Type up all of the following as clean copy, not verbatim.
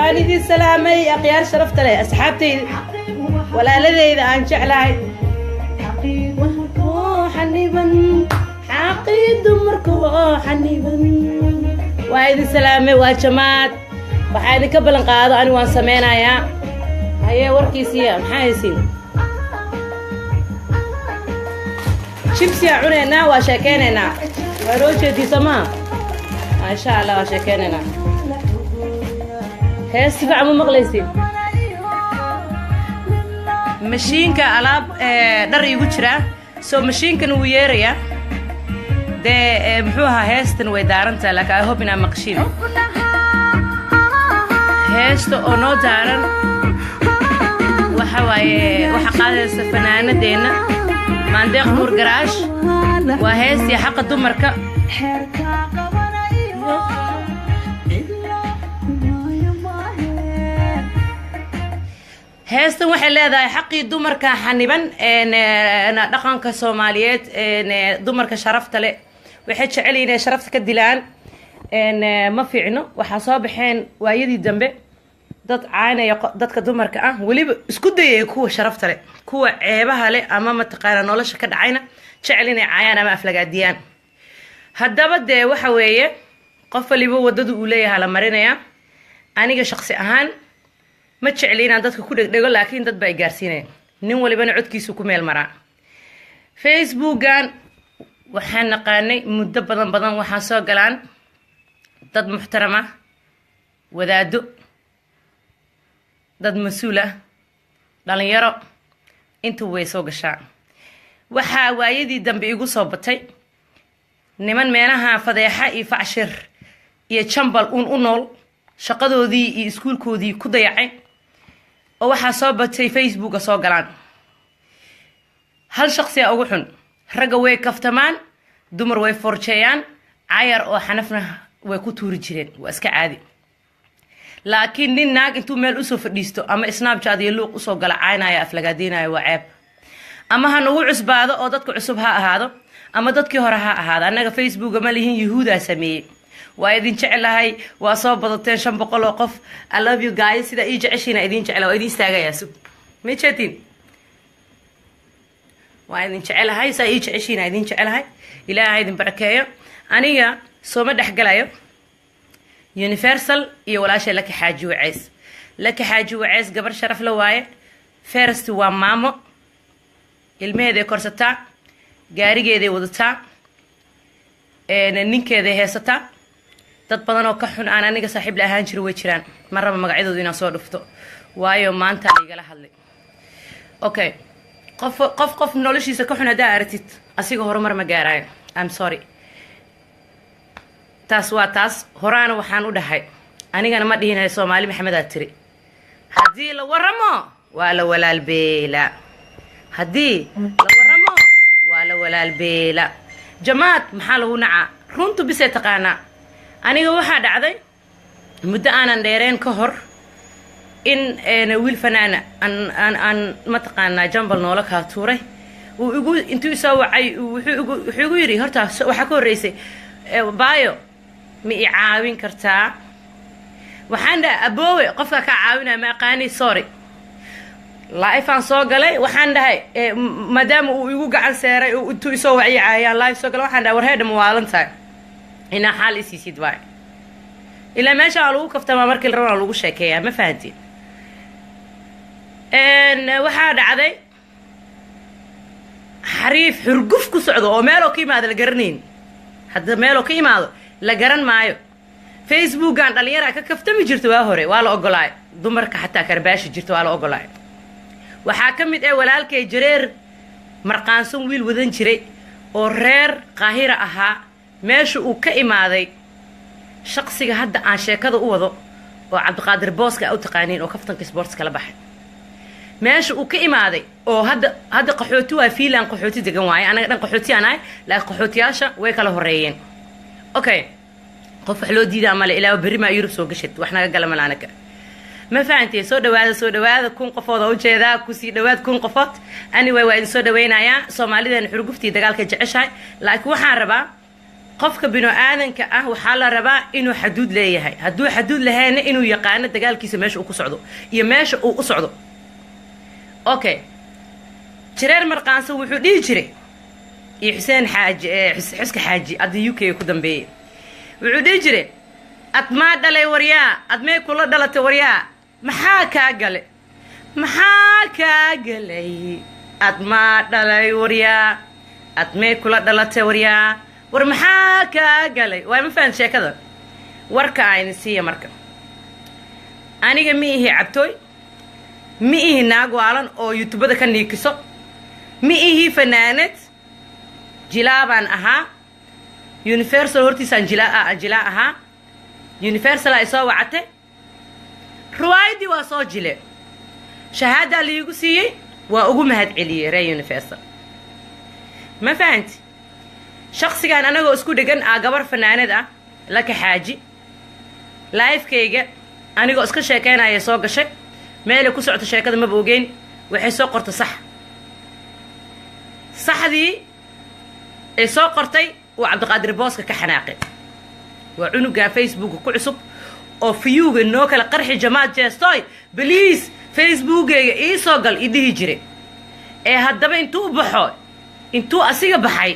وأنا دي سلامي أخيار شرفت لي أصحابتي ولا لدي إذا أنشأ لهاي حنيبا عقيد مركو حنيبا وهيدي سلامي وجماعات وحيدي قبل انقاذ أنا وان سمينا يا هيا وركيسية محايسين شيبسي عونينا وشاكيننا وروشة دي سما ما شاء الله وشاكيننا هي السبع مو مغليسين مشينك ألاب در يوجرا سو مشينك نويريا ده محوها هيستن ويدارنتا لك I hope إنها مقشين هيستو أو دارن وحواي وحقادة الفنانة دينا مانديق نور قراش وهيستي حق الدمركة هيستن waxay leedahay xaqii dumarka xaniban dhaqanka Soomaaliyeed dumarka sharafta leh waxay jecel inay sharafta ka dilaan ma fiicno waxa soo baxeen waayadii dambe dad caanaya dadka dumarka ah waliba isku dayay kuwa sharafta leh kuwa ceebaha leh ama ma taqaan nolosha ka dhacayna jecel inay caayaan ama aflagaadiyaan haddaba de waxa weeye qof waliba wadadu uu leeyahay la marinaya aniga shakhsi ahaan ma jecel inaan dadka ku dhegdhego laakiin dad bay gaarsiinayaan nin walibana codkiisu ku meel maraa facebookan waxaan naqaanay muddo badan waxaa soo galaan dad muxtarama wadaado dad mas'uul ah dhalinyaro inta way soo gashaa waxaa waayadii dambe igu soo batay niman meelaha fadeexa iyo facshir iyo jambal u nool shaqadoodii iyo iskuulkoodii ku dayacay oo waxaa soo batay facebooka soo galaan hal shakhsi ugu xun ragga way kaftamaan dumar way forjeeyaan cayar oo xanafna way ku tuuri jireen waa iska caadi laakiin nin naag intuu meel u soo fadhiisto ama snapchat iyo luuq u soo gala caynaya aflagaadinaya waa ceeb ama ha nagu cusbaado oo dadka cusub ha ahaado ama dadkii hore ha ahaado annaga facebooka ma lihin yuhuudaa sameeyey waa idin jecelahay waa soo badateen 500 oo qof I love you guys sida ii jeceshiina idin jecelahay waa idin istaagayaa sub ma jeetin waa idin jecelahay saa ii jeceshiina idin jecelahay ilaahay idin barakeeyo aniga soo ma dhaxgalayo universal iyo walaashay laka xaaji waceys gabar sharaf la waaye first waa maamo ilmeheeday korsataa gaarigeeday wadataa ninkeeday heesataa dad badan oo ka xun aan aniga saaxiib la ahaan jiray way jiraan ma raba magacyadooda inaan soo dhufto waayo maanta la igala hadlay okay qof noloshiisa ka xun hadaa aragtid asiga horumar ma gaarayo I'm sorry taas waa taas horaana waxaan u dhahay anigana ma dhihinahay Soomaali Maxamed aad tiri haddii la waramo waa la walaal beela haddii la waramo waa la walaal beela jamaad maxaa lagu nacaa runtu bisay taqaanaa aniga waxaa dhacday muddo aanan dheereen ka hor in wiil fanaana aan ma taqaanaa jambal noola kaa tuuray uu igu intuu soo wacay wuxuu igu yiri horta waxa ka horeysay baayo ma i caawin kartaa waxaan dhahay aboowe qofka ka caawinaya ma aqaani sorry live aan soo galay waxaan dhahay maadaama uu igu gacan seeray oo intuu soo wacay caayaan live soo galay waxaan dhahay war heedha ma waalantahay ina xal isiisid waay ila meesha lagu kaftama markii la rabo lagu sheekeeyaa ma fahantiin waxaa dhacday xariif xurguf ku socdo oo meelo ka imaado la garanayn hadda meelo ka imaado la garan maayo facebookan dhalinyara ka kaftami jirto waa hore waa la ogolaay dumarka xataa karbaashi jirto waa la ogolaay waxaa ka mid ah walaalkay jareer marqaansan wiil wadan jiray oo reer qaahira ahaa meesha uu ka imaaday shaqsiga hadda aan sheekada u wado oo Cabdiqaadir Booska u taqaaniin oo kaftanka sports kala baxay meesha uu ka imaaday oo hadda qaxooti waa fiilan qaxooti degan waay anaga dhan qaxooti anahay la qaxootiyaasha way kala horeeyeen okay qof wax loo diidaa male ilaa bari ma Yurub soo gashay wax naga gala malaanaka ما فهمتي سو دواada kun qofood oo jeeda ku sii dhawaad kun qofood anyway waa idin soo dhaweynaya Soomaalida xurguftii dagaalka jeceshahay laakiin waxaan rabaa qofka bino aadanka ah waxaa la rabaa inuu xaduud leeyahay hadduu xaduud lahaana inuu yaqaano dagaalkiisa meesha uu ku socdo iyo meesha uu u socdo okay jireer marqaansan wuxuu dhihi jiray iyo xuseen xaaji xuska xaaji adii UK ku dambeeyay wuxuu dhihi jiray admaa dhalay waryaa admay kula dhalatay waryaa maxaa kaa galay admaa dhalay waryaa admay kula dhalatay waryaa war maxaa kaa galay waa ma fahan sheekada warka ayna siiya marka aniga ma ihi cabtooy ma ihi naag waalan oo youtubada ka niikiso ma ihi fanaanad jilaabaan ahaa universal hortiisaan jilaa ahaa universal ay soo wacate ruwaayadii waa soo jile shahaadaa liigu siiyey waa ugu mahad celiyey ree universal ma fahanti shaksigan anagoo isku dhegan gabar fanaanad ah laka xaaji laifkayga anigoo iska sheekeynaya soo gashay meelay ku socto sheekada maba ogeyn waxay soo qortay saxdii ay soo qortay uu cabdiqaadir booska ka xanaaqay waa cunugaa facebooka ku cusub oo fiyuuga noo kala qarxi jamaad jeestoy baliis facebookeyga ii soo gal ii dhihi jiray ee haddaba intuu asiga baxay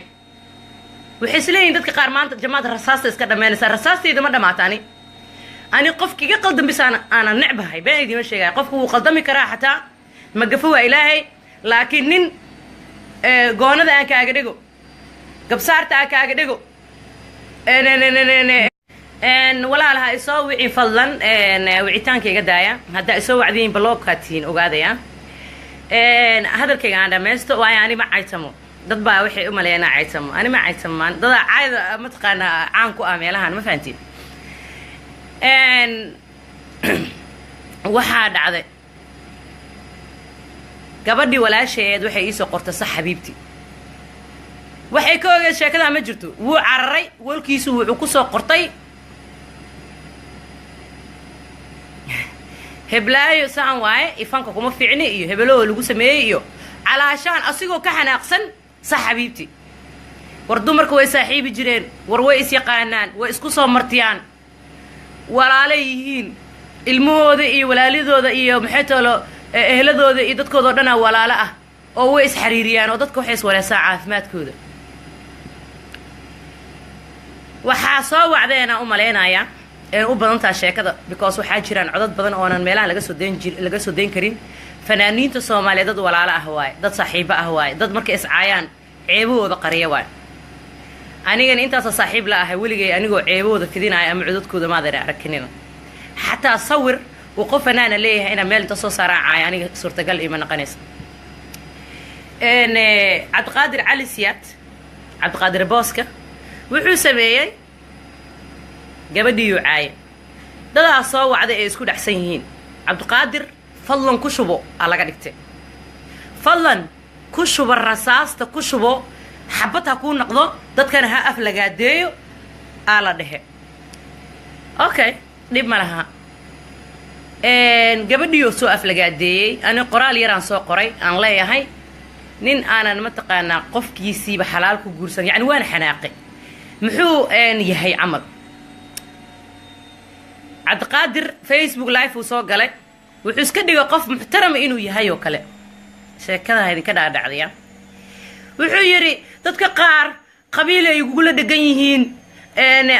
waxay isleeyihin dadka qaar maanta jamaad rasaasta iska dhammaynaysaa rasaastayda ma dhamaata ani qofka iga qaldambisa aanan necbahay been idiima sheegaya qofka wuu qaldami karaa xataa magafo waa ilaahay laakiin nin goonada aan kaaga dhigo gabsaarta aan kaaga dhigo walaalaha isoo wici fadlan wicitaanka iga daaya haddaa isoo wacdiyin balogkaa tihiin ogaadaya hadalkayga aan dhamaysto waayo ani ma caytamo dad baa waxay u maleeyanaa caytamo ani ma caytamaan dadaa caayda mataqaanaa caan ku ah meelahan ma fahantiin waxaa dhacday gabadhii walaashaeed waxay iisoo qortay sax xabiibti waxay ka ogeed sheekadaa ma jirto wuu cararay walkiisu wuxuu ku soo qortay heblaayo saan waaye ifanka kuma fiicni iyo hebeloo lagu sameeyey iyo calaashaan asigoo ka xanaaqsan sax xabiibti war dumarka way saaxiibi jireen war way isyaqaanaan way isku soo martiyaan walaalo yihiin ilmahooda iyo walaaladooda iyo maxay toolo ehladooda iyo dadkooda oo dhanaa walaalo ah oo way isxariiriyaan oo dadka waxay iswaleesaa caafimaadkooda waxaa soo wacdeena u maleynayaa u badantaa sheekada because waxaa jiraan codad badan oonan meelaha laga soo dayn karin fanaaniinta Soomaaliyeed dad walaalo ah waaye dad saaxiibo ah waaye dad markay iscaayaan ceebahooda qariya waaye anigana intaas saaxiib la ahay weligay anigoo ceebahooda fidinaya ama codadkooda maadana arkinina xataa sawir uu qof fanaana leeyahay ina meel inta soo saaraacay aniga suurtagal ima naqanaysa cabdiqaadir cali siyaad cabdiqaadir booska wuxuu sameeyey gabadhiiyu caaye dadaa soo wacday ay isku dhexsan yihiin cabdiqaadir fadlan ku shubo aa laga dhigtay fadlan ku shubo rasaasta ku shubo xabad ha kuu noqdo dadkana ha af lagaadeeyo aa la dhehe okay dhib ma laha gabadhiioo soo af lagaadeeyey ani qoraal yaraan soo qoray aan leeyahay nin aanan mataqaanaa qofkiisiiba xalaal ku guursan yacni waana xanaaqay muxuu yahay camal cabdiqaadir facebook live uu soo galay wuxuu iska dhigay qof muxtarama inuu yahay oo kale sheekadaha idinka dhaadhacdaya wuxuu yidhi dadka qaar qabiil ay igugula dhegan yihiin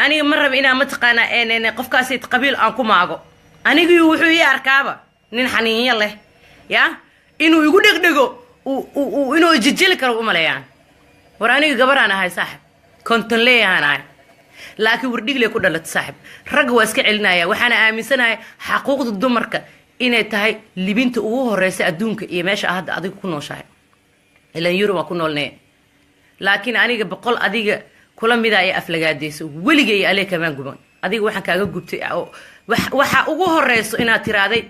aniga ma raba inaan mataqaanaa qofkaasi qabiil aan ku maago anigii wuxuu ii arkaaba nin xaniinyo leh ya inuu igu dhegdhego inuu jijili karo u maleeyaan war aniga gabaraan ahay saaxib konton leeyahaan ahay laakiin wardhigley ku dhalatay saaxib ragga waa iska celinaya waxaana aaminsanahay xaquuqda dumarka inay tahay libinta ugu horeysa adduunka iyo meesha hadda adiga ku nooshahay ilan yurub waa ku noolnee laakiin aniga boqol adiga kula mida ay aflagaadeyso weligay iyo alee kamaan guban adiga waxaan kaaga gubtay waxa ugu horeyso inaad tiraaday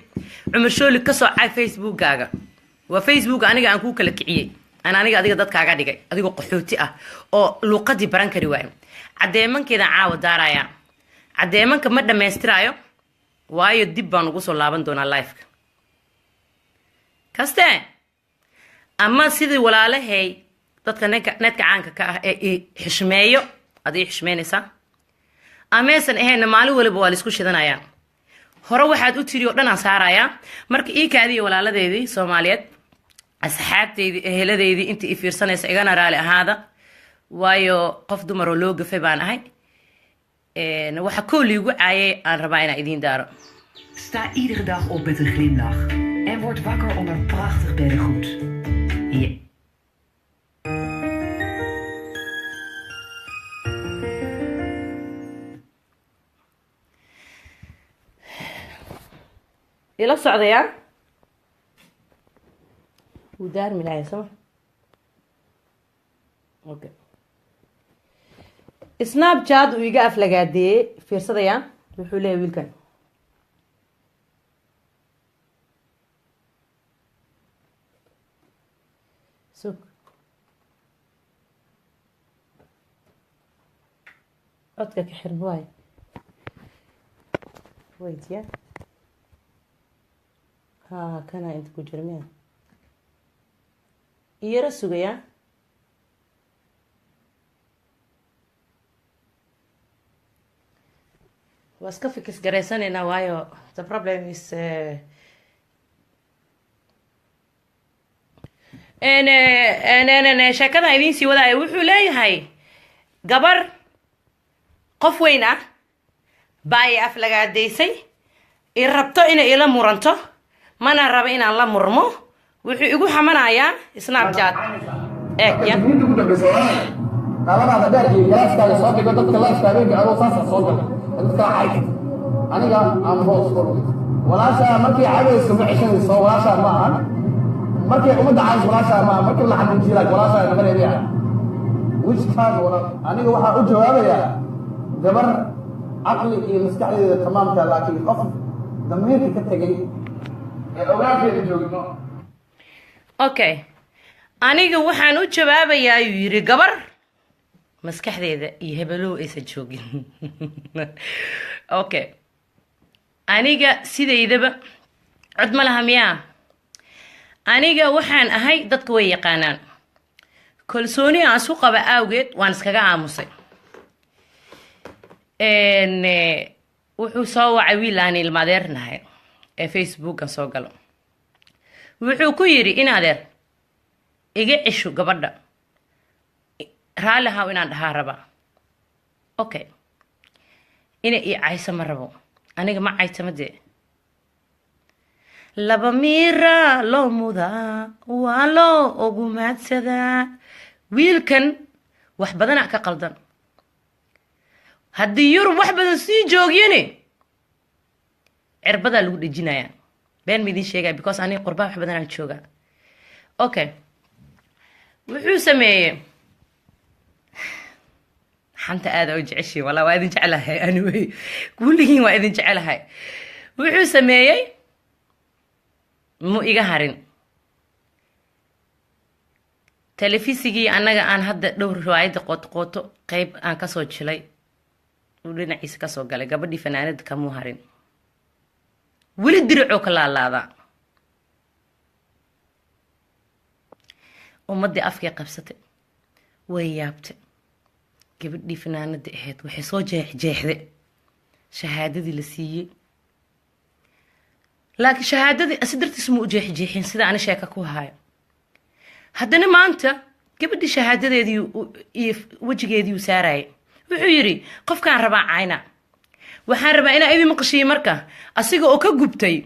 cumar shooli ka soo caay facebookkaaga waa facebook aniga aan kuu kala kiciyey aniga adiga dadkaaga dhigay adigoo qaxooti ah oo luuqadii baran kari waayo cadeemankeeda caawa daaraya cadeemanka ma dhammaystiraayo waayo dib baan ugu soo laaban doonaa liveka kaste ama sidii walaalahay dadka netka caanka ka ah ee xishmeeyo adii xishmeynaysaa ameesan ahayna maalin waliba waa laisku shidanayaa hore waxaad u tiri oo dhan aan saarayaa marka ii kaadii walaaladeedii soomaaliyeed asxaabteydii eheladeydii inta i fiirsanaysa igana raali ahaada waayo qof dumar oo loo gafay baan ahay waxa kow liigu caayay aan rabaa inaan idiin daaro Sta iedere dag op met een glimlach en word wakker onder prachtig beddengoed. ila socdayaa wuu daarmi lahay soma okay snapchat uu iga aflagaadeeyey fiirsadayaa wuxuu leeyahay wiilkan sug codka ka xiran waayo wait ya kana inta ku jira miya iyara sugaya waa iska fikis garaysanaynaa waayo the problem is sheekadan idiin sii wadaayo wuxuu leeyahay gabar qof weyn ah baa i aflagaadaysay i rabto inay ila muranto mana raba inaan la murmo wuxuu igu xamanayaa snapchat ya qaladaada dheer iyo galaaskaaga soo dhigo dadka laaskaaga adoo saasa soo gala dadka xayt aniga aan hoos ku walaasha markii caadayso ma cishanayso walaasha ma aha markii umada caayis walaasha ma aha markii la xadin jiray walaasha naga leeyahay wishkaan wala aniga waxa u jawaabayaa gabar aqli iyo maskaxdeeda tamaamka laakiin qof damiirka ka tagay okay aniga waxaan u jawaabayaa ayuu yiri gabar maskaxdeeda iyo hebelow aysan joogin okay aniga sidaydaba cod ma laha miyaa aniga waxaan ahay dadka way yaqaanaan kalsooni aan isu qaba awgeed waan iskaga aamusay wuxuu soo wacay wiil aan ilmaadeernahay ee facebookan soo galo wuxuu ku yidhi in adeer iga cisho gabadha raalli ahaw inaan dhahaa raba okay ina ii cayso ma rabo aniga ma caytama dee laba miira loo mudaa waa loo ogumaadsadaa wiilkan wax badana ka qaldan haddii yurub wax badan sii joogyani cirbadaa lagu dhejinayaa been maidin sheegaya because aniga qurbaa wax badan aan joogaa okay wuxuu sameeyey xanta aada u jeceshiin walaa waa idin jecelahay anyway kulligiin waa idin jecelahay wuxuu sameeyey mu iga harin telefisigii annaga aan hadda dhowr riwaayadda qooto qeyb aan kasoo jilay uu dhinaciisa kasoo galay gabadhii fanaanada kamuu harin weli diricoo ka laalaadaa ummadii afkay qabsatay way yaabtay gabadhii fanaanada ahayd waxay soo jeexjeexday shahaadadii la siiyey laakiin shahaadadii asi dartiis ma u jeexjeexin sida ani sheeka ku hayo haddana maanta gabadhii shahaadadeedii iyo wejigeedii uu saarayay wuxuu yidhi qofkaan rabaa cayna waxaan rabaa inaa idin maqashiyo marka asiga oo ka gubtay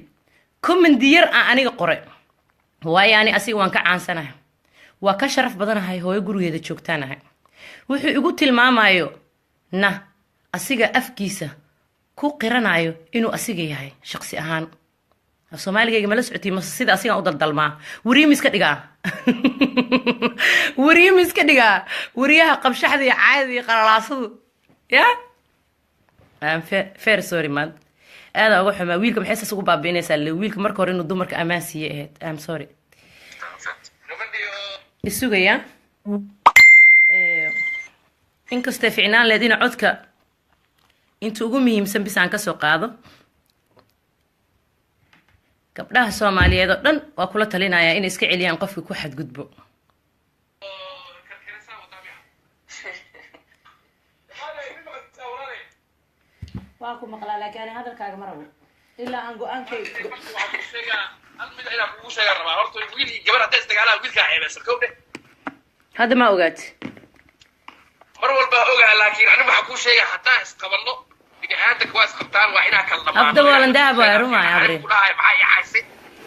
commendi yar aan aniga qoray waayo ani asiga waan ka caansanahay waa ka sharaf badanahay hooyo gurigeeda joogtaanahay wuxuu igu tilmaamayo na asiga afkiisa ku qiranayo inuu asiga yahay shaqsi ahaan soomaaligayga mala socotay mase sida asigaan u daldalmaa wariima iska dhigaa wariima iska dhigaa wariyaha qabshaxda iyo caadada iyo qalalaasadu ya fair sorry man aada uga xumaa wiilka maxay saas ugu baabiinaysaa le wiilka marka hore inuu dumarka ammaan siiye ahayd am sorry isugaya inkastay ficnaan leed ina codka inta ugu muhiimsan bis aan kasoo qaado gabdhaha soomaaliyeed oo dhan waa kula talinayaa inay iska celiyaan qofka ku xadgudbo waa ku maqlaa laakiin hadalkaaga ma rabo ilaa aan go-aankay hadda ma ogaat mar walba ogaa laakiin aniga waxaan kuu sheegay haddaan isqabanno bini'aadanka waa isqabtaan waa inaa kala dhamaano abda waalan dahab waa rumaya abri kudhahay maxaa ii caysay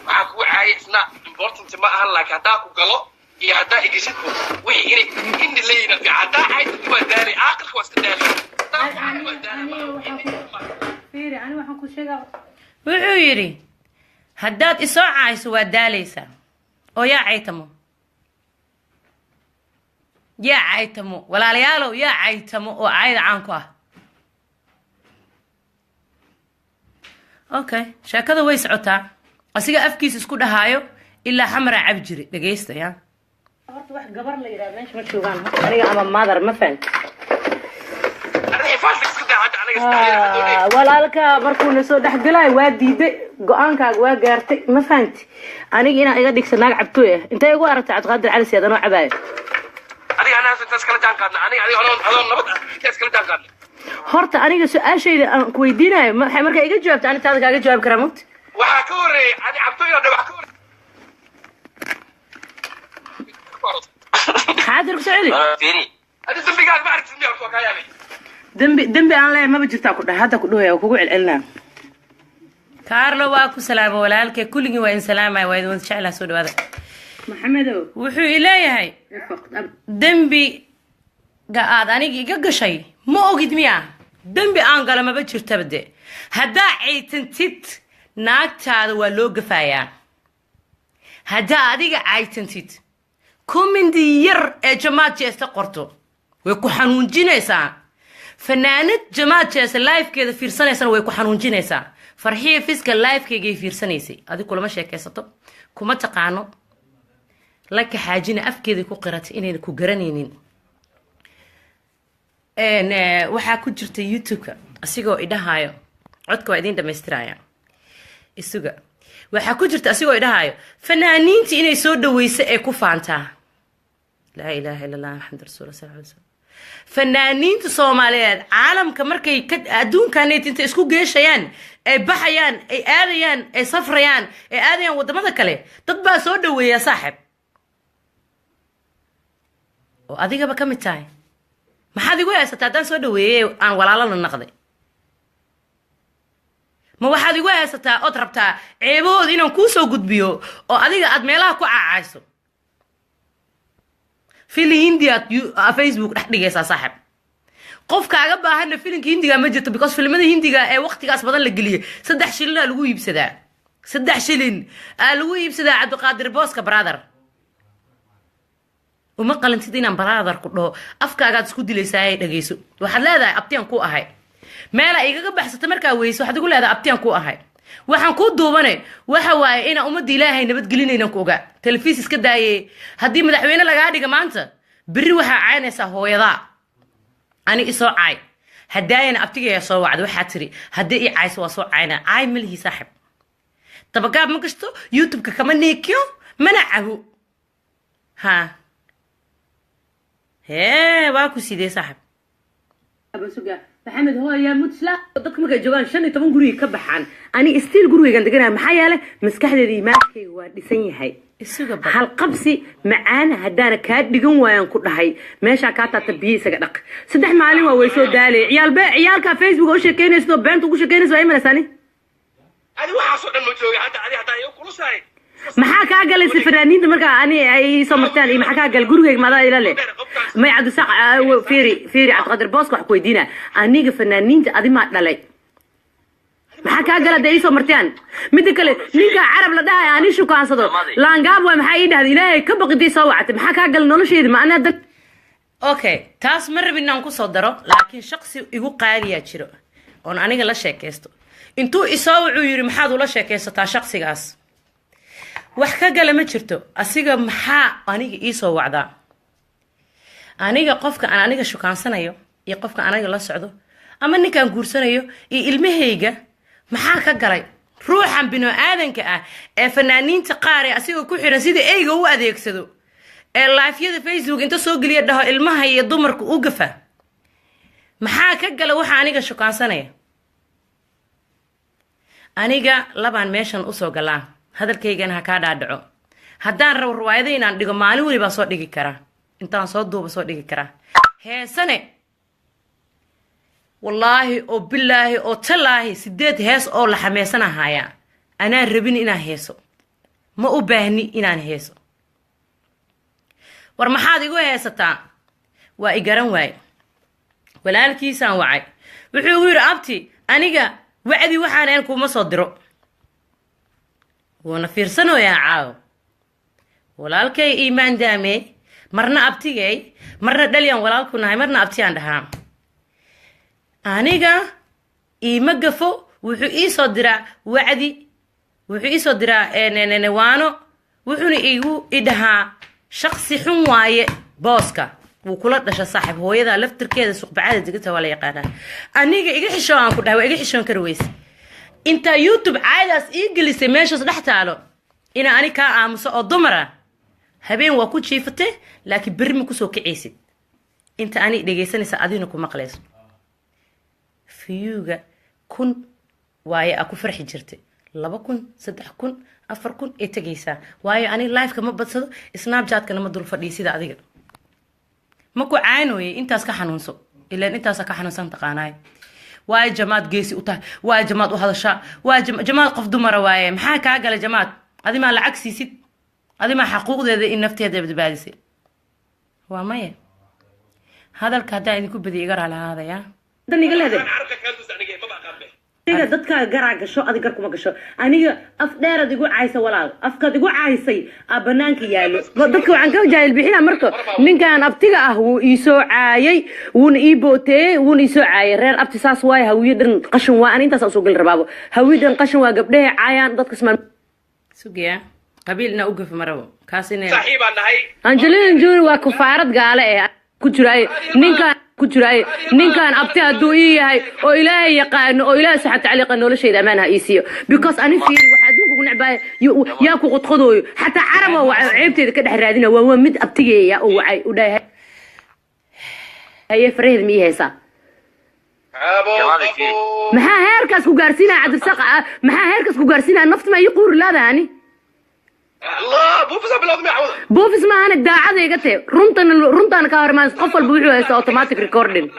waxaa kuu caayay isna important ma ahan laakiin haddaa ku galo iyo haddaa igisidku wixii inay hindi leeyihin fiican haddaa caysad waa daalay aaqilka waa iska daalay wuxuu yidhi haddaad isoo caayso waa daalaysaa oo yaa caytamo yaa caytamo walaalayaalow yaa caytamo oo caayda caan ku ah okay sheekada way socotaa asiga afkiisa isku dhahaayo ilaa xamaraa cabi jiri dhegaysta yaa horta wax gabar la yidhahdo meesha ma joogaan aniga ama mother ma fahanti walaalka markuuna soo dhexgalaayo waa diiday go-aankaaga waa gaartay ma fahanti aniga inaa iga dhigsa naag cabtooy ah intay igu aragtay cabdiqaadir cali siyaad anoo cabaayo horta aniga su-aashayda aan ku weydiinayo markaa iga jawaabta ani taada kaaga jawaabi karaa mugta waxaa ka horeeyay adi cabtooy xaadir ku soceli adi dambigaad ma aragtid miyaa kaa yaabay dembi aan leeyahay maba jirtaa ku dhahay hadda ku dhahaya kugu celcelinaa kaarlo waa ku salaamo walaalkay kulligii waa in salaamaya waa idin wada jeclaa soo dhawaada maxamedow wuxuu ileeyahay dembiga aad aniga iga gashay ma ogid miya dembi aan galo maba jirtaba de haddaa caytantid naagtaada waa loo gafayaa haddaa adiga caytantid commendi yar ee jamaad jeesta qorto way ku xanuunjinaysaa fanaanad jamaad jeesta lifekeeda fiirsanaysana way ku xanuunjinaysaa farxiya fiska lifekeygay fiirsanaysay adi kulama sheekaysato kuma taqaano laka xaajina afkeeday ku qiratay inayna ku garanaynin waxaa ku jirta youtube-ka asigoo idhahaayo codka waa idiin dhamaystiraya isuga waxaa ku jirta asigoo idhahaayo fanaaniinta inay soo dhaweyso ee ku faantaa laa ilaaha illa allah maxamed rasuul sal alay slam fanaaniinta soomaaliyeed caalamka markay adduunkanet intay isku geeshayaan ay baxayaan ay aadayaan ay safrayaan ay aadayaan wadamada kale dad baa soo dhaweeya saaxib oo adigaba ka mid tahay maxaad igu haysataa haddaan soo dhaweeyey aan walaalana naqday ma waxaad igu haysataa ood rabtaa ceebahooda inaan kuu soo gudbiyo oo adiga aad meelaha ku caacayso fili hindiaad facebook dhex dhigaysaa saaxib qofkaaga baahana filinka hindiga ma jirto because filimada hindiga ee waqtigaas badan la geliyay 3 shilin aa lagu iibsadaa 3 shilin aa lagu iibsadaa cabdiqaadir booska brother uma qalantid inaan brother ku dhaho afkaagaad isku dilaysaa ay dhagayso waxaad leedahay abtiyaan ku ahay meela igaga baxsata markaa weyso waxaad igu leedahay abtiyaan ku ahay waxaan ku duubane waxa waaye inaan ummadda ilaahay nabadgelinaynan ku ogaa telefiis iska daayay haddii madaxweyne lagaa dhiga maanta berri waxaa caynaysaa hooyadaa ani isoo caay haddaayana abtigaya soo wacda waxaa tiri haddii ii cayso waa soo cayna caay malihii saaxib dabagaab ma gasto youtube-ka kama neekiyo mana cabo ha hee waa ku sidee saaxib maxamed hooya mutsla dadka markay joogaan 15 guriga ka baxaan ani stiil gurigan deganaa maxaa yeelay maskaxdeeda iimaankayga waa dhisan yahay isuga hal qabsi macaan haddaana kaa dhigan waayaan ku dhahay meesha ka taata biyo isaga dhaq 3 maalin waa way soo daalay ciyaalka facebook oo sheekeynayso beenta ugu sheekeynayso ay manaysani adi waxa soo dhan ma joogay hadda ay kula saay maxaa kaa galay fanaaniinta markaa ani ay soo martaan iyo maxaa kaa gal gurigayga maada ila leh may cadu sac fiiri cabdiqaadir booska wax ku weydiina aniga fanaaniinta adi ma dhalay maxaa kaa gala day soo martaan mid kale ninka carab la dhahay ani shukaansado laangaab way maxaa ii dhahday ilaahay ka baqidii soo wactay maxaa kaa gal nolosheeda ma ana dad okay taas ma rabin inaan ku soo daro laakiin shaqsi igu qaaliya jiro oon aniga la sheekaysto intuu isoo wuxuu yiri maxaad ula sheekaysataa shaqsigaas wax ka gala ma jirto asiga maxaa aniga ii soo wacdaa aniga qofka aan aniga shukaansanayo iyo qofka aniga la socdo ama ninkaan guursanayo iyo ilmahayga maxaa ka galay ruuxan bino aadanka ah ee fanaaniinta qaar ee asiga ku xiran sida eyga u adeegsado ee live-yada facebook inta soo geliya dhaho ilmaha iyo dumarka u gafa maxaa ka gala waxa aniga shukaansanaya aniga labaan meeshan usoo galaa hadalkaygana ha kaa dhaadhaco haddaan rabo riwaayada inaan dhigo maalin welibaa soo dhigi karaa intaan soo duuba soo dhigi karaa heesane wallaahi oo bilaahi oo talaahi 8 hees oo la xameysanahayaa anaan rabin inaan heeso ma u baahni inaan heeso war maxaad igu heesataa waa i garan waaye walaalkiisaan wacay wuxuu igu yidhi abti aniga wacdi waxaan een kuma soo diro wuuna fiirsanoyaa caawo walaalkay iimaan daamey marna abtigay marna dhalyaan walaalku nahay marna abtiyaan dhahaa aniga iima gafo wuxuu ii soo diraa wacdi wuxuu ii soo diraa waano wuxuuna igu idhahaa shaqsi xun waaye booska wuu kula dhasha saaxiib hooyada laftirkeeda suqbacada digata waa la yaqaanaa aniga iga xisho aan ku dhahay waa iga xishoon kari weyse intaa youtube caadaas ii gelisay meeshaas dhex taalo inaa ani kaa aamuso oo dumara habeen waa ku jiifatay laakiin berri ma kusoo kicaysid inta ani dhegaysanaysa adina ku maqlayso fiyuuga 1,000 waaye aa ku farxi jirtay 2,000 3,000 4,000 ay tegaysaa waayo ani live-ka ma badsado snapchat-kana ma dul fadhiyo sida adiga ma ku caanoyay intaas ka xanuunso ilaan intaas ka xanuunsan taqaanaay waayo jamaad geesi u tahay waayo jamaad u hadashaa waayo jamaad qof dumara waaye maxaa kaa galay jamaad adimaa lacag siisid adimaa xaquuqdeeda in nafteeda badbaadisay waa maya hadalka haddaan idinku badiyo iga raalahaadaya dan iga leeday aniga dadka garaa gasho adiga gar kuma gasho aniga af dheerad igu caaysa walaal afkaad igu caaysay aa banaanka yaalo dadka waxaan ka jaahil bixina marka ninkan abtiga ah wuu ii soo caayay wuuna ii booteeyey wuuna ii soo caayay reer abti saas waaye hawiye dhan qashin waa ani intaas usoo gali rabaabo hawiye dhan qashin waa gabdhaha caayaan dadka ismaan sugiya qabiilna u gafa marabo kaasina saaxiibaan nahay Angelina Jolie waa kufaarad gaale eh ku jiray ninkan abti hadduu ii yahay oo ilaahay yaqaano oo ilaahay saxata caliqa noloshayda amaanaha ii siiyo because ani fiiri waxa adduunka ugu necbaay yaa ku qodqodooyo xataa caraba waa ceebteeda ka dhex raadina waa mid abtigeeya oo wacay u dhahay haye fareed mi heesa maxaa heerkaas ku gaarsiinaa cabdisaqa maxaa heerkaas ku gaarsiinaa nafta ma ii quur laadaani الله بوفيس بلاد ما عوض بوفيس ما أنا داعي ذي قتة رنتنا كهرمان قفل بوجوه هسه أوتوماتيك ريكوردين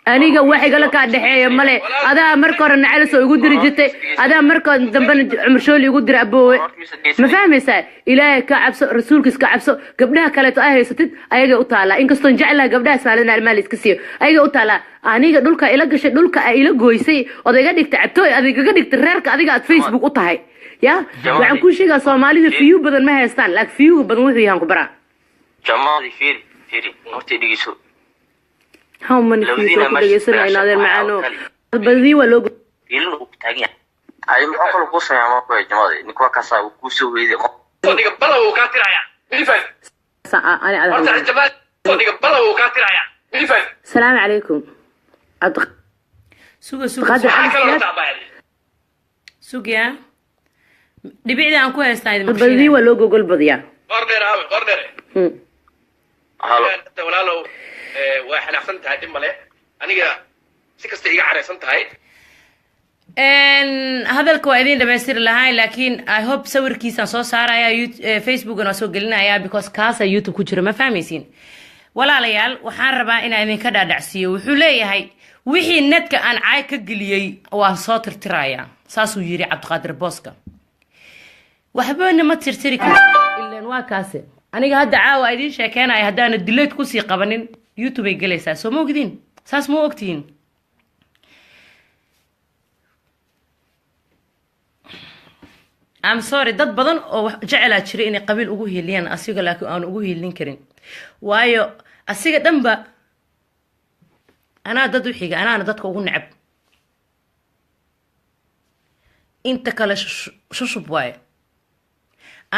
أنا جوّحي قال لك الدحية ملأ هذا مركور النعلس ويقول درجته هذا مركور دمبن عمر شول يقول در أبوه ما فاهم يسا إلهي كعبس رسولك كعبس قبلها كلت أهل ستد أيجا أطالع إنك استنجعلها قبلها سالنا المال يتكسير أيجا أطالع أنا دولك إلقش دولك إلقوا يسي وده قدك تعبتوي هذا قدك تريرك هذا قد فيسبوك أطهي يا وعن كل شيء صومالي فيو بدل ما هيستان لك فيو بدل ما فيها كبرى جمالي فيري نوتي ديسو هم من فيو كده يسرع نادر معانو بدي ولو يلو تاجي أي ما أقول قصة يا ما كوي جمالي نكوا كاسا وكوسو ويدي صديق بلا وكاتر عيا مليفان أنا على أنت الجمال صديق بلا وكاتر عيا مليفان السلام عليكم سوق يا dhibicda aan ku haystaa badii waa loo gogol badiyaa ordheer walaalow waa xanaaqsan tahay dhib male aniga si kasta iga careysan tahay hadalka waa idin dhamaystiri lahaa laakiin I hope sawirkiisaan soo saaraya Facebook aan soo gelinayaa because kaasa YouTube ku jira ma fahmaysiin walaalayaal waxaan rabaa inaan idinka dhaadhacsiiyo wuxuu leeyahay wixii netka aan caay ka geliyay waa soo tirtiraya saasuu yiri Cabdiqaadir Booska waxbaana ma tirtiri karo ilaa waa kaase aniga hadda caawa idin sheekeynay hadaan delete ku sii qabanin YouTube ay galaysaa soo ma ogdiin saas ma ogtiin I'm sorry dad badan oo jecel jiray inay qabiil ugu hiiliyaan asiga laakiin aan ugu hiilin karin waayo asiga dhanba ana dad u xiga ana dadka ugu necab inta kala shushub waaye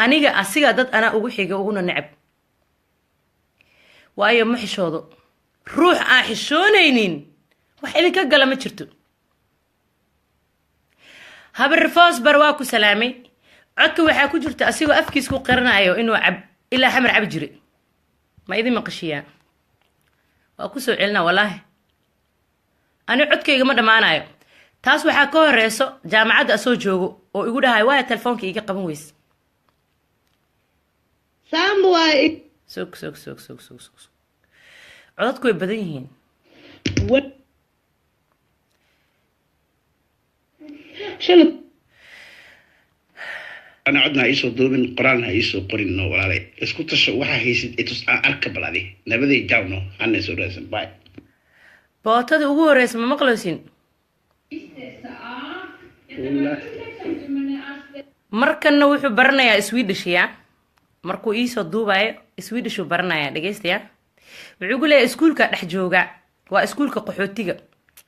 aniga asiga dad ana ugu xiga uguna necab waayo ma xishoodo ruux aan xishoonaynin wax idinka gala ma jirto habar foos bar waa ku salaamay codka waxa ku jirta asigoo afkiis ku qaranayo inuu cab ilaa xamar cab jire ma idin maqashiyaa waa ku soo celina wallahi ani codkayga ma dhamaanayo taas waxaa ka horeyso jaamacadda asoo joogo oo igu dhahay waaya telefoonka iga qaban weyse sug codadku way badan yihiin أنا عدنا عيسو دوبن قرآن عيسو قرين نو ولا لي اسكت شو واحد هيسد إتوس أركب بلادي نبدي جاونو أنا سوريسن باي bootada ugu horeysa ma maqlaysin markana wuxuu baranayaa Swedish ya markuu iisoo duubayo Swedish uu baranayaa dhageystayaa wuxuu ku leeyahay iskuulka dhex jooga waa iskuulka qaxootiga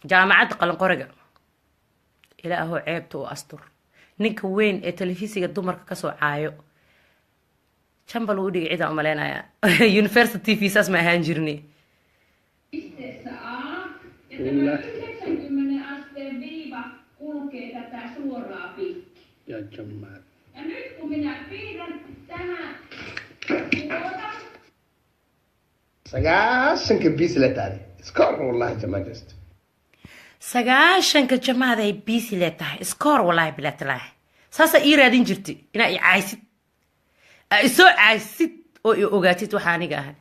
jaamacadda qalanqoriga ilaahu ceebta oo astur ninka weyn ee telefisiga dumarka ka soo caayo chambal uu dhigay cida umaleynaya university fees ma ahaan jirnay يا جمال sagaashanka biis la tahay iskoor wallahi jamaajist sagaashanka jamaada ay biisi leetahay iskoor wallahi bilaatalaah saasa ii raadin jirtay inaa i caaysid ay soo caaysid oo i ogaatid waxa aniga ahay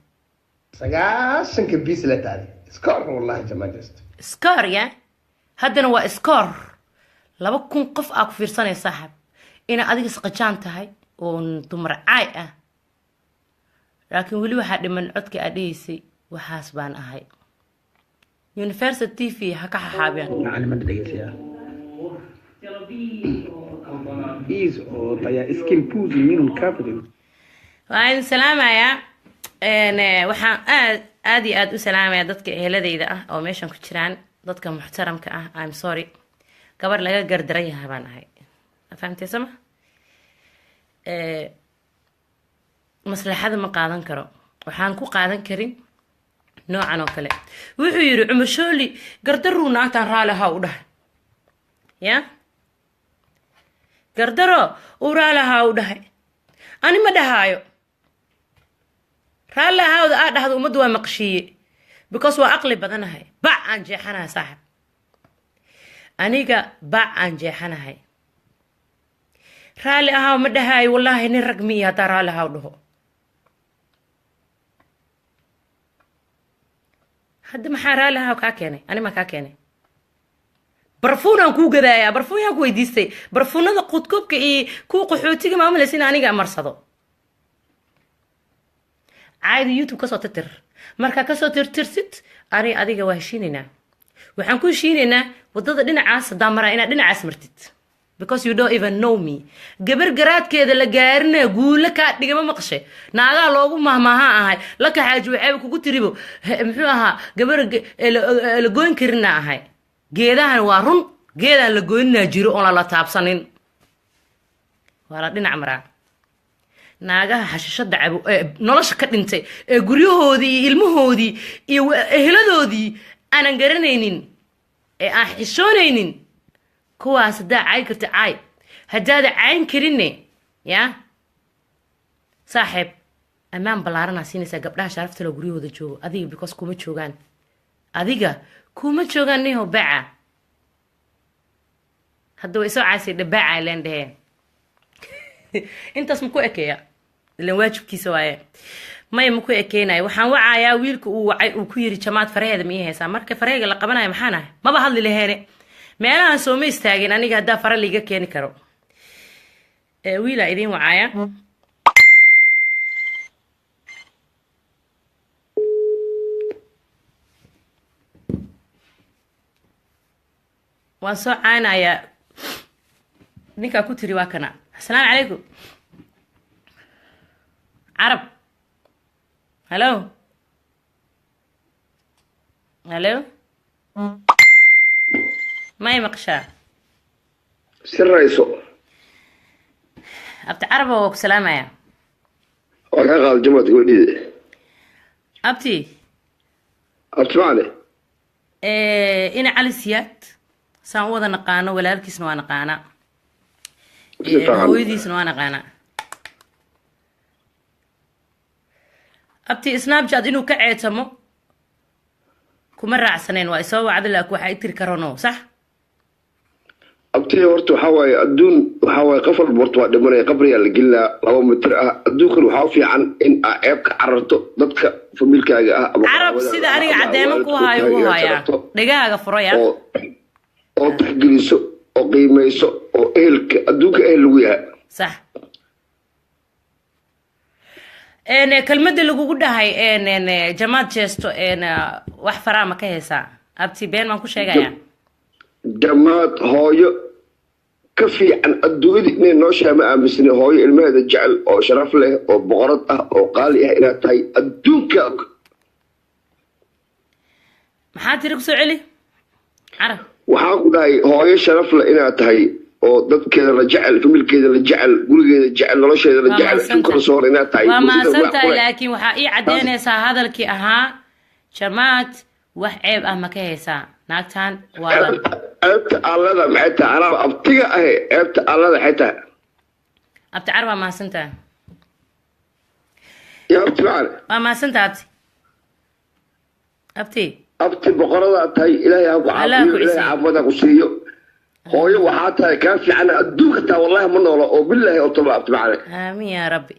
sagaashanka biis la tahay iskoor wallahi jamaajist iskoor ya haddana waa iskoor 2,000 qof aa ku fiirsanay saaxib ina adiga isqajaan tahay oo dumar caay ah laakiin weli waxaa dhiman codka aad dhihisay waxaas baan ahay university fee ha ka xaxaabiyaan معلم أنت دقيقة إيز أو طيا سكين بوز منهم كافرين waan salaamayaa waxaan aad iyo aad u salaamayaa dadka eheladayda ah oo meeshan ku jiraan dadka muxtaramka ah I'm sorry gabar laga gardaran yahay baan ahay fahamtay sama maslaxada ma qaadan karo waxaan ku qaadan karin noocan oo kale wuxuu yiri Cumar Shooli gardaru naagtan raalaha u dhahay ya gardaro u raalaha u dhahay ani ma dhahaayo raalaha u dhahdo umadu waa maqshiye because waa aqli badanahay bac aan jeexanahay saaxib aniga bac aan jeexanahay raali ahaa ma dhahaayo wallahi nin rag miya hadaa raalaha u dhaho hadda maxaa raalaha kaa keenay ani ma kaa keenay barfuun aan kuu gadaaya barfuun yaan ku weydiistay barfuunada qudkoobka iyo kuwa qaxootiga maamulaysa in aniga marsado caadi youtube kasoo tirtir markaa kasoo tirtirsid ani adiga waa heshiinaynaa waxaan ku heshiinaynaa wadada dhinacaas hadaa maraa inaad dhinacaas martid because you don't even know me gabar garaadkeeda la gaarina guula kaa dhigama maqashay naagaa loogu mahmaaha ahay la kaxaaji waxayba kugu tiribo muxuu ahaa gabar la goyn karina ahay geedahan waa run geedaan la goynina jiro oon la taabsanin waa la dhinac maraa naagaha xashashada cabo nolosha ka dhintay ee guryahoodii iyo ilmahoodii iyo eheladoodii aanan garanaynin ee aan xishoonaynin kuwaas hadaa cayn karta caay hadaada cayn karinne ya saaxiib ammaan ballaaranaa siinaysaa gabdhaha sharafta loo guryahooda joogo adiga because kuma joogaan adiga kuma joogaan niho baca hadda way soo caysay dhabaca leen dheheen intaas ma ku ekeeya ilan waajibkiisa waaye maya ma ku ekeenayo waxaan wacayaa wiilka uu wacay uu ku yiri jamaad faraheeda miyay haysaa marka faraheyga la qabanayo maxaan ahay maba hadli laheene meelahan sooma istaagin aniga haddaa fara liiga keeni karo wiilaa idiin wacaya waan soo caanayaa ninkaa ku tiri waa kana assalaamu calaykum carab hello hello may maqshaa sirayso abti carab waa ku salaamaya waa kaa qaad jamaad gabadhiida abti maale ina cali siyaad saan u wada naqaano walaalkiisna waa naqaana hooyadiisna waa naqaana abti snapchat inuu ka ceetamo kuma raacsaneen waa isoo wacda laakiin waxaa i tiri karono sax abtiga horta waxaa waaye adduun waxaa waaye qof walba horta waa dhimanaya qabriyaa la gelinaa 2 mitir ah adduunkan waxaa fiican in aa ceeb ka cararto dadka familkaaga ah carab sida aniga cadeemo ku hayo u haya dhagaaga furaya oo tixgeliso oo qiimeyso oo ehelka adduunka ehel lagu yahay صح كلمة اللي قوجودها هاي جماعة جستو واحد فرا ما كهسا أبتي بين ما كوش هيجا جماعة هاي كفي عن الدود إن نوشها ما أمسني هاي المهد جعل أو شرف له أو بغرضه أو قال إيه إلى تاي الدوك ما حد يركز علي عرف وحاول هاي شرف له إلى تاي oo dadkeeda la jecel familkeeda la jecel gurigeeda jecel nolosheeda la jecel shukr soo inaa tahay waa santahay laakiin waxa ii cadeynaysaa hadalkii ahaa jamaad wax ceeb ah ma ka haysaa naagtan waa ceebta allada maxay tahay anaa abtiga ah ceebta allada xitaa abti carba ma santahay ya abti macana waa ma santahay abti boqorada tahay ilaahay ha ku caafiyo ilaahay caafada ku siiyo هوي وحاتها كان في عنا الدوك تا والله من ولا أو بالله أو طبعا معنا آمين يا ربي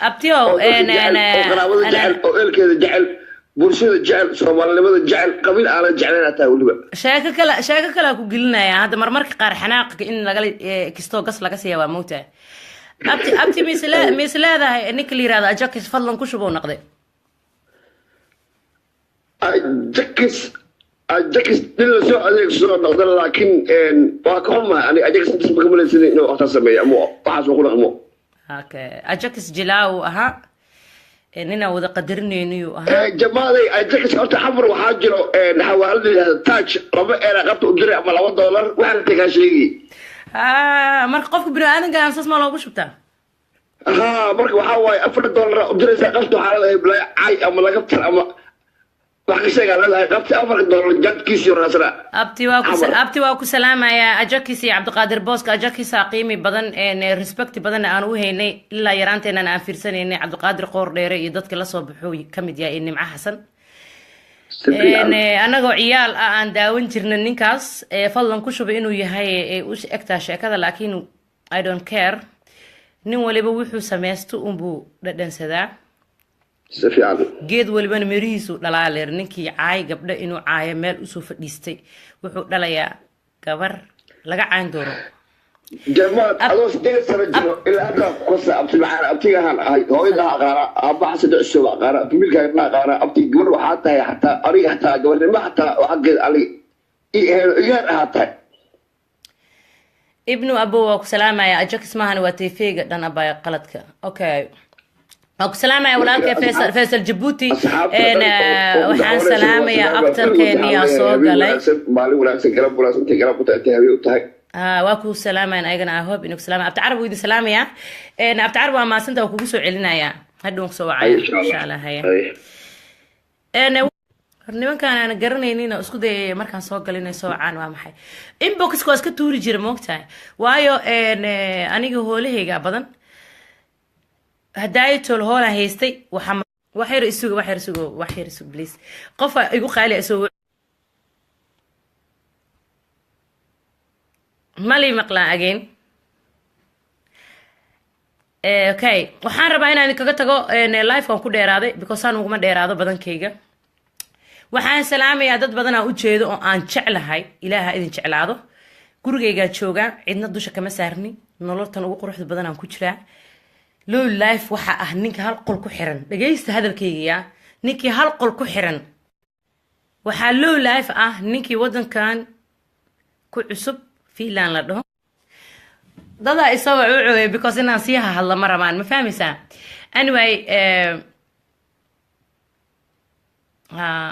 أبتيو أنا جعل أو إل كذا جعل برشة جعل صومال لماذا جعل قبيل على جعلنا تاولوا شاكا كلا كقولنا يا هذا مرمرك قار حناق إن لقال كستو قص لك سيا وموتة أبتي مثل هذا نكلي هذا أجاك فضلا كشبه ونقضي أجاكس دل سو أجاكس سو نقدر لكن واقعهم يعني أجاكس تسمع كم سنة إنه أختصر مو بعض وقول مو. أوكي أجاكس جلاو أها إننا وذا قدرني إنه أها. جمالي أجاكس أنت حمر وحاجره نحاول تاج ربع أنا قبض أجري عمل $1 وأنا تكاشيجي. مرك قف بنو أنا قاعد أساس ما لو بشوفته. مرك وحاول $4 أجري سقفته حاله بلا عاي أما لقبت أما abti waa ku salaamaya ajakisi cabdiqaadir booska ajakisa qiimi badan respect badan aan u haynay ilaa yaraanteena aan fiirsanaynay cabdiqaadir qoor dheere iyo dadka la soo baxo kamid yahay nimco xasan anagoo ciyaal ah aan daawan jirnay ninkaas fadlan ku shubay inuu yahay u egtaa sheekada laakiin I don't care nin waliba wuxuu samaysto unbuu dhadhansadaa geed walibana mirihiisu dhalaaleer ninkii caay gabdho inuu caayo meel usoo fadhiistay wuxuu dhalayaa gabar laga caan dooro جماعة أنا سنة جرو إلى هذا قصة أبتي معنا أبتي هان هاي ده قارا أبغى سد السوا قارا في ملك ما قارا أبتي جبر حتى أري حتى جبر ما حتى وحق علي إيه حتى ابن أبوك سلامة يا أجاك اسمها نواتيفيق دان أبايا قلتك أوكي أوك سلامة يا ولانك فيصل جبوتي أنا وحان سلامة يا أكتر كيني يا صوغ علي مالي ولانك سنقرب ولانك تقرب وتأتيها وتهي واكو سلامة أنا أيضا أهوب إنك سلامة أبتعرف ويدي سلامة يا أنا أبتعرف ما سنت وكوسو علينا يا هدوك سوا عاي إن شاء الله هيا أنا nimankaan aan garanaynin oo isku dayay markaan soo galinay soo caan waa maxay inbox ko iska tuuri jira moogtahay waayo aniga hoolahayga badan haday tol hoola haystay wax yar isugu please qof igu qaali isoo mali maqlaan again okay waxaan rabaa inaan kaga tago live kan ku dheeraaday because aan ugu ma dheeraado badankayga waxaan salaamayaa dad badan oo u jeedo oo aan jeclahay ilaaha idin jeclaado gurigayga jooga cidna dusha kama saarni nololtan ugu quruxda badan aan ku jiraa low life waxa ah ninka hal qol ku xiran dhageysta hadalkayga ninkii hal qol ku xiran waxa low life ah ninkii wadankan ku cusub fiilan la dhaho dada isoo wuxuu because inaan sii hadla ma rabaan ma fahmaysaa anyway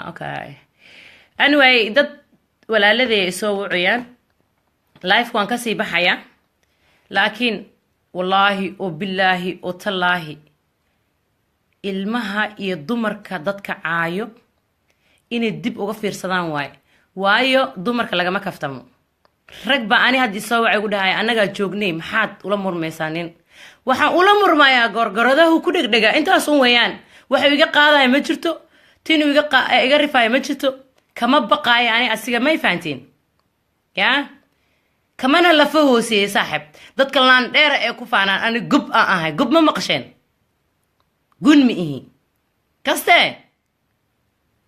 okay anyway dad walaaladii soo wucayaan life waan ka sii baxaya laakiin wallahi oo billahi oo tallaahi ilmaha iyo dumarka dadka caayo inay dib uga fiirsadaan waayo dumarka lagama kaftamo rag ba ani hadii soo wacay ugu dhahay anaga joognay maxaad ula murmaysaaneen waxaan ula murmayaa gorgoradahu ku dhigdhiga intaas un weeyaan waxa iga qaadaay ma jirto tinu iga rifaay ma jirto kama baqaayo ani asiga may fahantiin ya kamana lafa hooseeyey saaxib dadka laandheera ee ku faanaan ani gob aan ahay gob ma maqasheen gun ma ihi kaste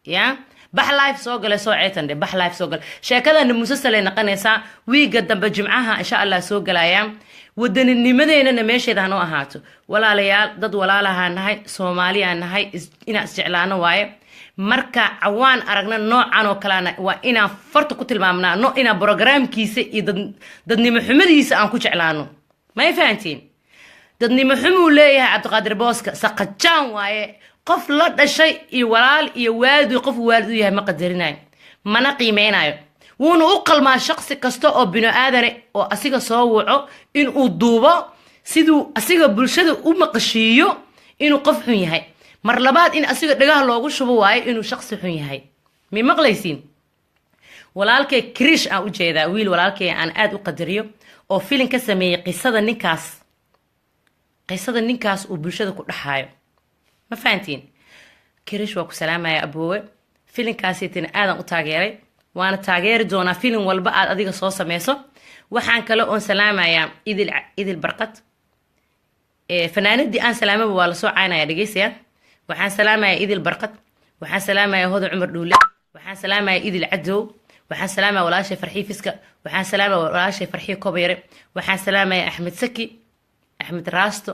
ya bax life soo galay soo ceetan de bax life soo galay sheekadana musalsalay naqanaysaa wiiga dambe jimcaha insha allah soo galaya waddaninimadeennana meesheeda hanoo ahaato walaalayaal dad walaalahaa nahay soomaaliyaa nahay inaan isjeclaano waaye marka cawaan aragna noocan oo kalena waa inaan farta ku tilmaamnaa no inaan brogramkiisa iyo dadnimo xumadiisa aan ku jeclaano may fahantiin dadnimo xumuu leeyahay cabdiqaadir booska saqajaan waaye qof la dhashay iyo walaal iyo waalid qof waalid u yahay ma qadarinayo mana qiimeynayo wuuna u qalmaa shaqsi kasta oo bini aadane oo asiga soo waco inuu duubo siduu asiga bulshada u maqashiiyo inuu qof xun yahay mar labaad in asiga dhagaha loogu shubo waayo inuu shaqsi xun yahay mi maqlaysiin walaalkay krish aan u jeedaa wiil walaalkay aan aad u qadariyo oo filin ka sameeyey qisada ninkaas uu bulshada ku dhaxaayo ma fahantiin krish waa ku salaamaya aboowe filinkaasiitina aadan u taageeray waana taageeri doonaa filin walba aad adiga soo sameyso waxaan kale oon salaamayaa idil barqad fanaanadii aan salaamaba waa lasoo caynaya dhegeysaya waxaan salaamayaa idil barqad waxaan salaamayaa hodan cumar dhuule waxaan salaamayaa idil cadow waxaan salaamayaa walaashay farxii fiska waxaan salaamayaa walaashay farxii kobayre waxaan salaamayaa axmed saki axmed raasto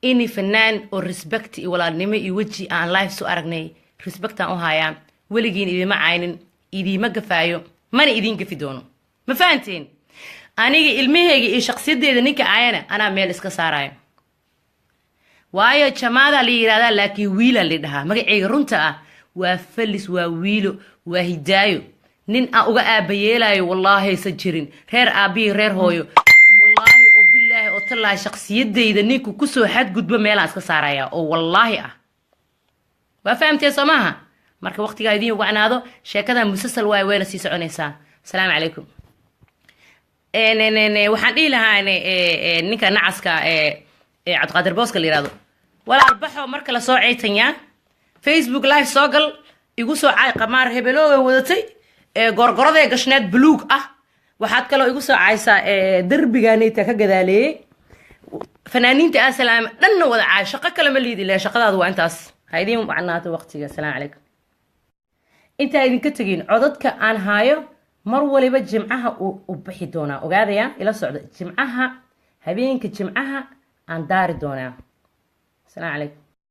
ini fanaan oo respect iyo walaalnimo iyo weji aan live soo aragnay respect aan u hayaa weligiin idima caynin idima gafaayo mana idin gafi doono ma fahantiin aniga ilmahayga iyo shakhsiyadeeda ninka ayana anaa meel iska saarayo waayo jamaada la yiraahdaa laakiin wiila la dhahaa magacayga runta ah waa falis waa wiilo waa hidaayo nin aan uga aabayeelayo wallaahi sa jirin reer aabihi reer hooyo wallaahi oo bilaahi oo tallaahi shakhsiyadeyda ninku kusoo xadgudbo meelaan iska saaraya oo wallaahi ah waa fahamtee soo maaha marka waqtigaa idiin wacnaado sheekada musalsal waay wayna sii soconaysaa asalaamu calaykum waxaan dhihi lahaa ninka nacaska cabdiqaadir booska la yirahdo walaal baxo marka la soo ceytanyaa facebook live soo gal igu soo caay qamaar hebelooga wadatay gorgoradee gashneed buluug ah waxaad kaloo igu soo caaysaa derbigaanayta ka gadaaleeyey fanaaniinta asalaama dhanna wada caay shaqo kale ma liidi leh shaqadaadu waa intaas ha idiin wacnaato waqtiga asalaamu calaykum intaa idinka tegin codadka aan haayo mar waliba jimcaha u bixi doonaa ogaadaya ila socda jimcaha habeenka jimcaha aan daari doonaa asalaamu calaykum